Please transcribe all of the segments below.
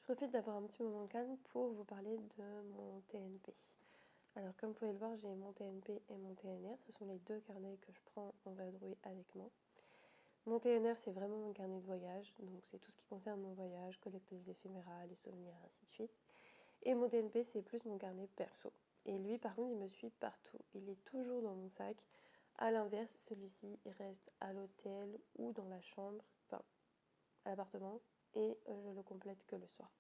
profite d'avoir un petit moment calme pour vous parler de mon TNP. Alors comme vous pouvez le voir, j'ai mon TNP et mon TNR. Ce sont les deux carnets que je prends en vadrouille avec moi. Mon TNR, c'est vraiment mon carnet de voyage. Donc c'est tout ce qui concerne mon voyage, collecter les éphémérales, les souvenirs, ainsi de suite. Et mon TNP, c'est plus mon carnet perso. Et lui, par contre, il me suit partout. Il est toujours dans mon sac. À l'inverse, celui-ci, il reste à l'hôtel ou dans la chambre, enfin à l'appartement, et je le complète que le soir.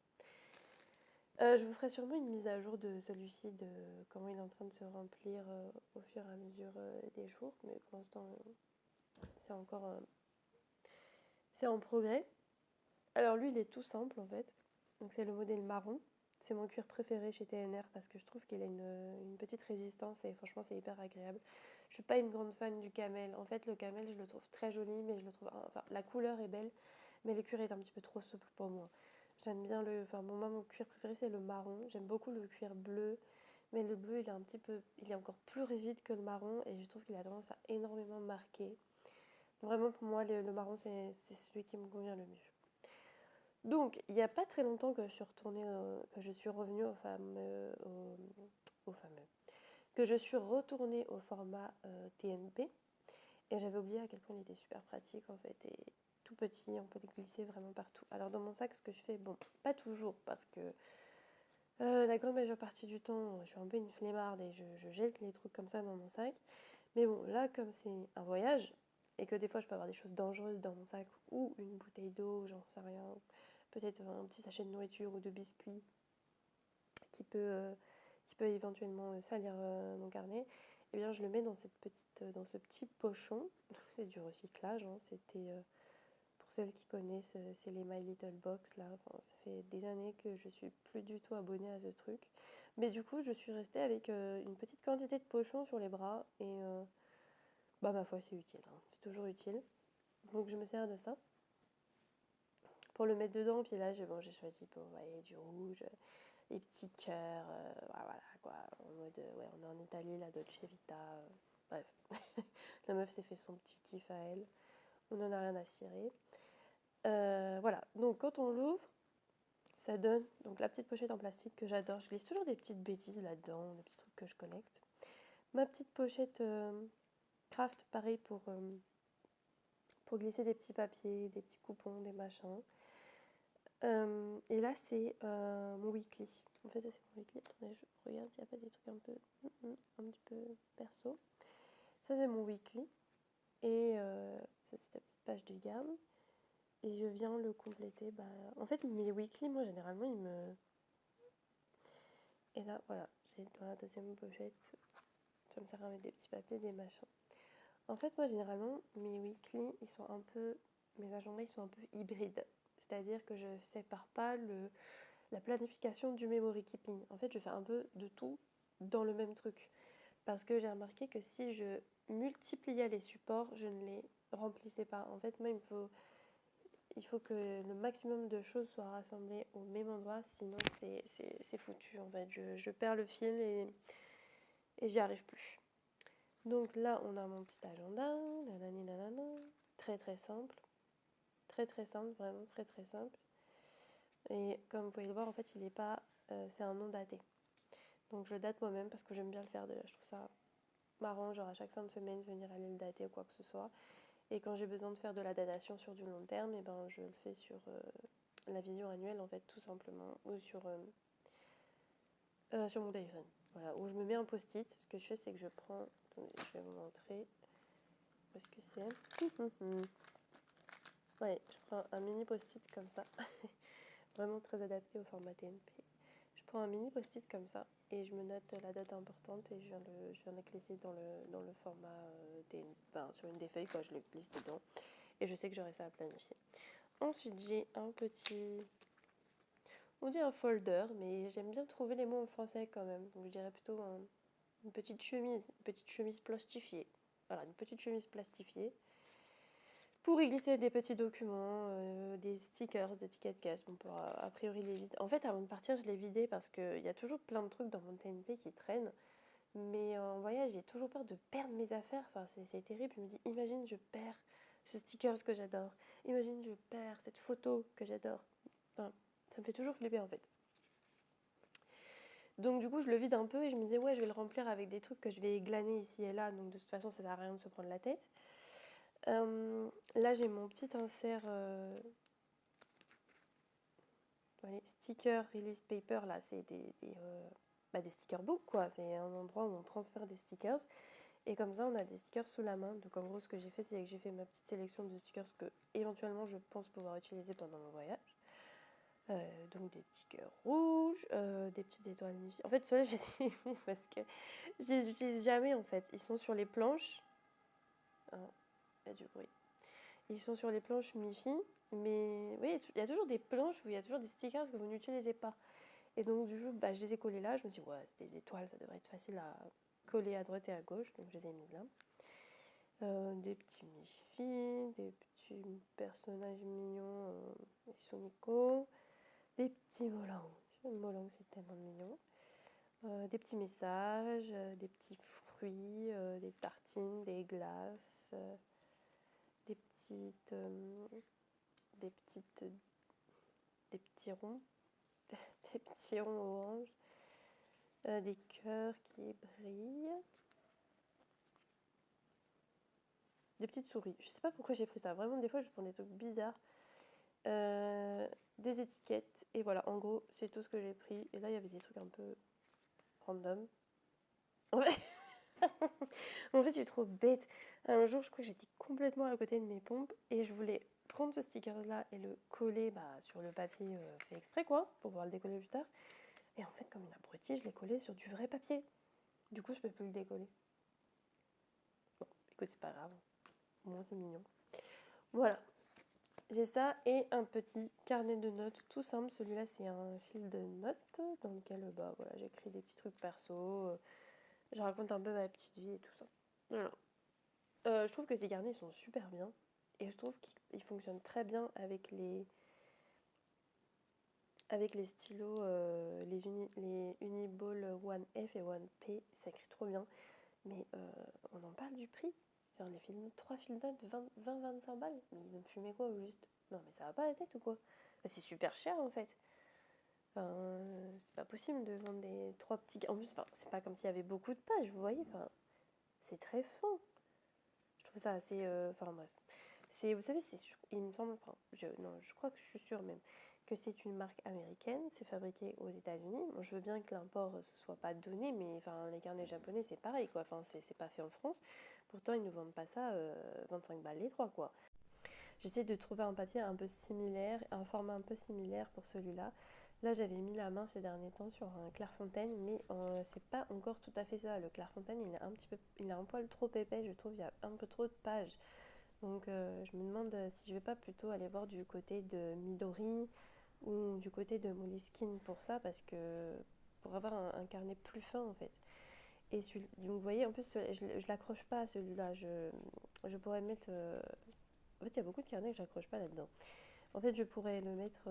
Je vous ferai sûrement une mise à jour de celui-ci, de comment il est en train de se remplir au fur et à mesure des jours, mais pour l'instant, c'est encore c'est en progrès. Alors lui, il est tout simple en fait. Donc c'est le modèle marron. C'est mon cuir préféré chez TNR parce que je trouve qu'il a une petite résistance et franchement, c'est hyper agréable. Je suis pas une grande fan du camel. En fait, le camel, je le trouve très joli, mais je le trouve, enfin, la couleur est belle, mais le cuir est un petit peu trop souple pour moi. J'aime bien enfin, moi, mon cuir préféré, c'est le marron. J'aime beaucoup le cuir bleu, mais le bleu, il est encore plus rigide que le marron et je trouve qu'il a tendance à énormément marquer. Vraiment, pour moi, le marron, c'est celui qui me convient le mieux. Donc, il n'y a pas très longtemps que je suis que je suis revenue au fameux, que je suis retournée au format TNP. Et j'avais oublié à quel point il était super pratique en fait et tout petit, on peut le glisser vraiment partout. Alors dans mon sac, ce que je fais, bon, pas toujours parce que la grande majeure partie du temps, je suis un peu une flemmarde et je jette les trucs comme ça dans mon sac. Mais bon, là, comme c'est un voyage et que des fois je peux avoir des choses dangereuses dans mon sac ou une bouteille d'eau, j'en sais rien, peut-être un petit sachet de nourriture ou de biscuits qui peut, euh, qui peut éventuellement salir mon carnet, eh bien je le mets dans dans ce petit pochon. C'est du recyclage, hein. C'était pour celles qui connaissent, c'est les My Little Box là. Enfin, ça fait des années que je suis plus du tout abonnée à ce truc, mais du coup je suis restée avec une petite quantité de pochons sur les bras et bah ma foi c'est utile, hein. C'est toujours utile. Donc je me sers de ça pour le mettre dedans. Puis là j'ai choisi pour voyez, du rouge, les petits cœurs, voilà quoi, en mode ouais, on est en Italie, la Dolce Vita, bref. La meuf s'est fait son petit kiff à elle, on n'en a rien à cirer. Voilà, donc quand on l'ouvre, ça donne donc la petite pochette en plastique que j'adore. Je glisse toujours des petites bêtises là-dedans, des petits trucs que je connecte. Ma petite pochette craft, pareil pour glisser des petits papiers, des petits coupons, des machins. Et là, c'est mon weekly. En fait, ça, c'est mon weekly. Attendez, je regarde s'il n'y a pas des trucs un petit peu perso. Ça, c'est mon weekly. Et ça, c'est ta petite page de garde. Et je viens le compléter. Bah, en fait, mes weekly, moi, généralement, ils me... Et là, voilà, j'ai dans la deuxième pochette, ça me sert à mettre des petits papiers, des machins. En fait, moi, généralement, mes weekly, ils sont un peu... Mes agendas, ils sont un peu hybrides. C'est-à-dire que je ne sépare pas la planification du memory keeping. En fait, je fais un peu de tout dans le même truc. Parce que j'ai remarqué que si je multipliais les supports, je ne les remplissais pas. En fait, moi, il faut que le maximum de choses soient rassemblées au même endroit, sinon c'est foutu. En fait, je perds le fil et j'y arrive plus. Donc là, on a mon petit agenda, nanani nanana, très très simple. Très très simple, vraiment très très simple. Et comme vous pouvez le voir, en fait, il est pas, c'est un nom daté. Donc je date moi-même parce que j'aime bien le faire déjà. Je trouve ça marrant, genre à chaque fin de semaine, venir aller le dater ou quoi que ce soit. Et quand j'ai besoin de faire de la datation sur du long terme, et ben je le fais sur la vision annuelle en fait, tout simplement, ou sur mon téléphone. Voilà, où je me mets un post-it. Ce que je fais, c'est que je prends. Attendez, je vais vous montrer. Où est-ce que c'est? Ouais, je prends un mini post-it comme ça. Vraiment très adapté au format TNP. Je prends un mini post-it comme ça et je me note la date importante et je viens le glisser dans le format enfin, sur une des feuilles quand je le glisse dedans. Et je sais que j'aurai ça à planifier. Ensuite, j'ai un petit... On dit un folder, mais j'aime bien trouver les mots en français quand même. Donc je dirais plutôt une petite chemise plastifiée. Voilà, une petite chemise plastifiée. Pour y glisser des petits documents, des stickers, des tickets de caisse. Bon, pour a priori les vider. En fait, avant de partir, je l'ai vidé parce qu'il y a toujours plein de trucs dans mon TNP qui traînent. Mais en voyage, j'ai toujours peur de perdre mes affaires. Enfin, c'est terrible. Je me dis, imagine, je perds ce sticker que j'adore. Imagine, je perds cette photo que j'adore. Enfin, Ça me fait toujours flipper en fait. Donc du coup je le vide un peu et je me disais ouais je vais le remplir avec des trucs que je vais glaner ici et là, donc de toute façon ça sert à rien de se prendre la tête. Là j'ai mon petit insert allez, sticker release paper, là c'est des sticker book quoi, c'est un endroit où on transfère des stickers et comme ça on a des stickers sous la main. Donc en gros ce que j'ai fait c'est que j'ai fait ma petite sélection de stickers que éventuellement je pense pouvoir utiliser pendant mon voyage. Donc des petits cœurs rouges, des petites étoiles Miffy. En fait, ceux-là, je les ai mis parce que je les utilise jamais en fait. Ils sont sur les planches. Ah, il y a du bruit. Ils sont sur les planches Miffy, mais oui, il y a toujours des planches où il y a toujours des stickers que vous n'utilisez pas. Et donc, du coup, bah, je les ai collés là. Je me suis dit, ouais, c'est des étoiles, ça devrait être facile à coller à droite et à gauche. Donc, je les ai mis là. Des petits Miffy, des petits personnages mignons, Sumiko. Des petits volants. Molang, c'est tellement mignon. Des petits messages, des petits fruits, des tartines, des glaces, des petites, des petites, des petits ronds, des petits ronds orange, des cœurs qui brillent, des petites souris. Je sais pas pourquoi j'ai pris ça. Vraiment, des fois, je prends des trucs bizarres. Des étiquettes. Et voilà, en gros, c'est tout ce que j'ai pris. Et là, il y avait des trucs un peu random. En fait, en fait, je suis trop bête. Un jour, je crois que j'étais complètement à côté de mes pompes et je voulais prendre ce sticker-là et le coller sur le papier fait exprès, quoi, pour pouvoir le décoller plus tard. Et en fait, comme une abrutie, je l'ai collé sur du vrai papier. Du coup, je peux plus le décoller. Bon, écoute, c'est pas grave. Au moins, c'est mignon. Voilà. J'ai ça et un petit carnet de notes tout simple. Celui-là, c'est un fil de notes dans lequel voilà, j'écris des petits trucs perso. Je raconte un peu ma petite vie et tout ça. Voilà. Je trouve que ces carnets sont super bien et je trouve qu'ils fonctionnent très bien avec les stylos, les Uniball 1F et 1P. Ça écrit trop bien, mais on en parle du prix. Genre les 3 fils de notes 20-25 balles, mais ils ont fumé quoi au juste? Non mais ça va pas la tête ou quoi? Enfin, c'est super cher en fait. Enfin, c'est pas possible de vendre des 3 petits. En plus, enfin, c'est pas comme s'il y avait beaucoup de pages, vous voyez. Enfin, c'est très fin. Je trouve ça assez. Enfin bref. Vous savez, il me semble, enfin, non, je crois que je suis sûre même, que c'est une marque américaine, c'est fabriqué aux États-Unis. Bon, je veux bien que l'import ne soit pas donné, mais enfin, les carnets japonais, c'est pareil, quoi. Enfin, c'est pas fait en France. Pourtant, ils nous vendent pas ça 25 balles les trois, quoi. J'essaie de trouver un papier un peu similaire, un format un peu similaire pour celui-là. Là, j'avais mis la main ces derniers temps sur un Clairefontaine, mais c'est pas encore tout à fait ça. Le Clairefontaine, il est un poil trop épais, je trouve. Il y a un peu trop de pages. Donc, je me demande si je vais pas plutôt aller voir du côté de Midori ou du côté de Moleskine pour ça, parce que pour avoir un carnet plus fin en fait. Et donc, vous voyez, en plus, je l'accroche pas à celui-là. Je pourrais mettre. En fait, il y a beaucoup de carnets que j'accroche pas là-dedans. En fait, je pourrais le mettre.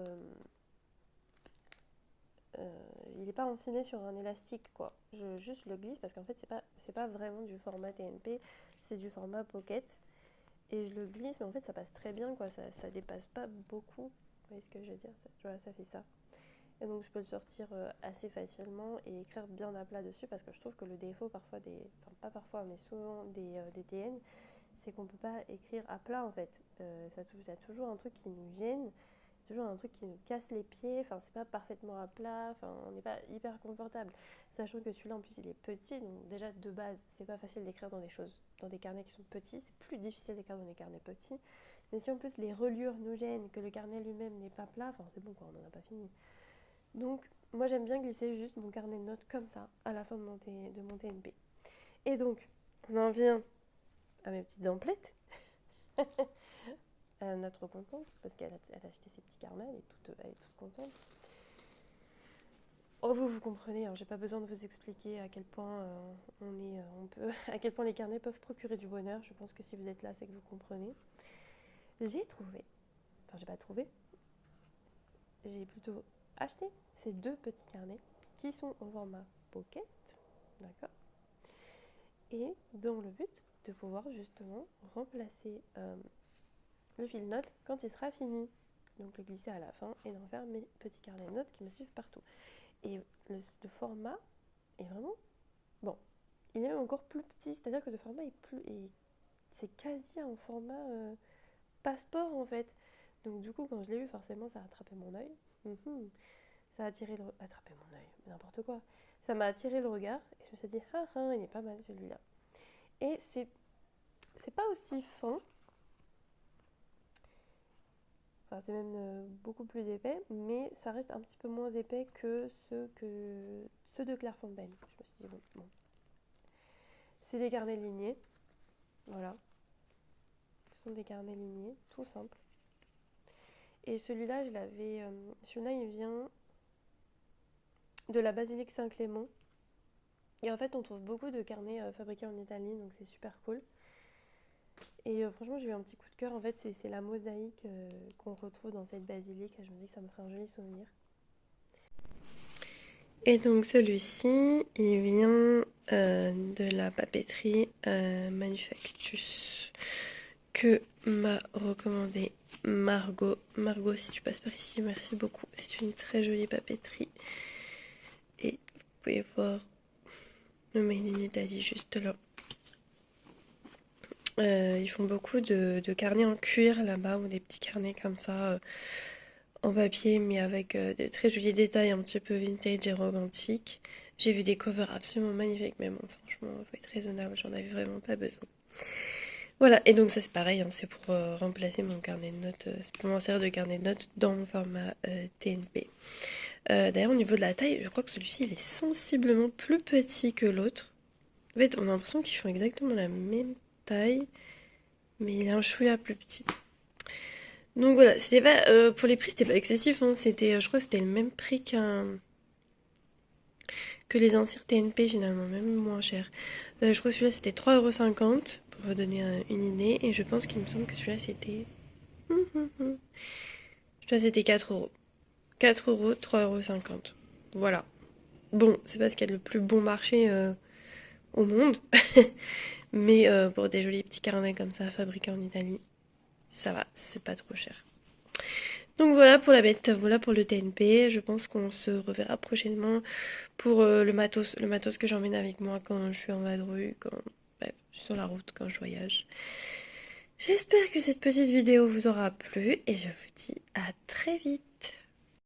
Il n'est pas enfiné sur un élastique, quoi. Juste le glisse parce qu'en fait, c'est pas vraiment du format TNP, c'est du format pocket. Et je le glisse, mais en fait, ça passe très bien, quoi. Ça dépasse pas beaucoup. Vous voyez ce que je veux dire? Voilà, ça fait ça. Et donc, je peux le sortir assez facilement et écrire bien à plat dessus parce que je trouve que le défaut, parfois, enfin, pas parfois, mais souvent des TN, c'est qu'on peut pas écrire à plat, en fait. Ça y a toujours un truc qui nous gêne, toujours un truc qui nous casse les pieds. Enfin, c'est pas parfaitement à plat, enfin, on n'est pas hyper confortable. Sachant que celui-là, en plus, il est petit, donc déjà, de base, c'est pas facile d'écrire dans des carnets qui sont petits. C'est plus difficile d'écrire dans des carnets petits. Mais si en plus les reliures nous gênent, que le carnet lui-même n'est pas plat, enfin, c'est bon, quoi, on n'en a pas fini. Donc, moi, j'aime bien glisser juste mon carnet de notes comme ça, à la fin de mon TNP. Et donc, on en vient à mes petites emplettes. Elle est trop contente, parce qu'elle a acheté ses petits carnets, elle est toute contente. Oh, vous comprenez, hein, j'ai pas besoin de vous expliquer à quel point à quel point les carnets peuvent procurer du bonheur. Je pense que si vous êtes là, c'est que vous comprenez. J'ai trouvé, enfin j'ai pas trouvé, j'ai plutôt acheté ces deux petits carnets qui sont au format pocket, d'accord, et dans le but de pouvoir justement remplacer le fil note quand il sera fini. donc le glisser à la fin et d'en faire mes petits carnets de notes qui me suivent partout. Et le format est vraiment bon. Il est même encore plus petit, c'est-à-dire que le format c'est quasi un format passeport en fait. Donc du coup, quand je l'ai vu, forcément, ça a attrapé mon œil. Ça a attrapé mon œil, n'importe quoi. Ça m'a attiré le regard et je me suis dit, ah ah, il est pas mal celui-là. Et c'est pas aussi fin. Enfin, c'est même beaucoup plus épais, mais ça reste un petit peu moins épais que ceux de Clairefontaine. Je me suis dit, bon. C'est des carnets lignés. Voilà. Ce sont des carnets lignés, tout simple. Et celui-là, celui-là, il vient de la basilique Saint-Clément. Et en fait, on trouve beaucoup de carnets fabriqués en Italie, donc c'est super cool. Et franchement, j'ai eu un petit coup de cœur. En fait, c'est la mosaïque qu'on retrouve dans cette basilique. Je me dis que ça me ferait un joli souvenir. Et donc celui-ci, il vient de la papeterie Manufactus que m'a recommandé Margot. Margot, si tu passes par ici, merci beaucoup. C'est une très jolie papeterie. Et vous pouvez voir le Made in Italy juste là. Ils font beaucoup de carnets en cuir là-bas, ou des petits carnets comme ça en papier, mais avec de très jolis détails un petit peu vintage et romantiques. J'ai vu des covers absolument magnifiques, mais bon, franchement, il faut être raisonnable, j'en avais vraiment pas besoin. Voilà, et donc ça c'est pareil, hein, c'est pour remplacer mon carnet de notes, c'est pour m'en servir de carnet de notes dans mon format TNP. D'ailleurs, au niveau de la taille, je crois que celui-ci il est sensiblement plus petit que l'autre. En fait, on a l'impression qu'ils font exactement la même taille, mais il est un chouïa plus petit. Donc voilà, c'était pas pour les prix, c'était pas excessif, hein, je crois que c'était le même prix que les inserts TNP finalement, même moins cher. Je crois que celui-là c'était 3,50€ pour vous donner une idée, et je pense qu'il me semble que celui-là c'était celui-là c'était 4€. 4€, 3,50€. Voilà. Bon, c'est pas ce qu'il y a de le plus bon marché au monde, mais pour des jolis petits carnets comme ça fabriqués en Italie, ça va, c'est pas trop cher. Donc voilà pour la bête, voilà pour le TNP. Je pense qu'on se reverra prochainement pour le matos que j'emmène avec moi quand je suis en vadrouille, quand je suis sur la route, quand je voyage. J'espère que cette petite vidéo vous aura plu et je vous dis à très vite.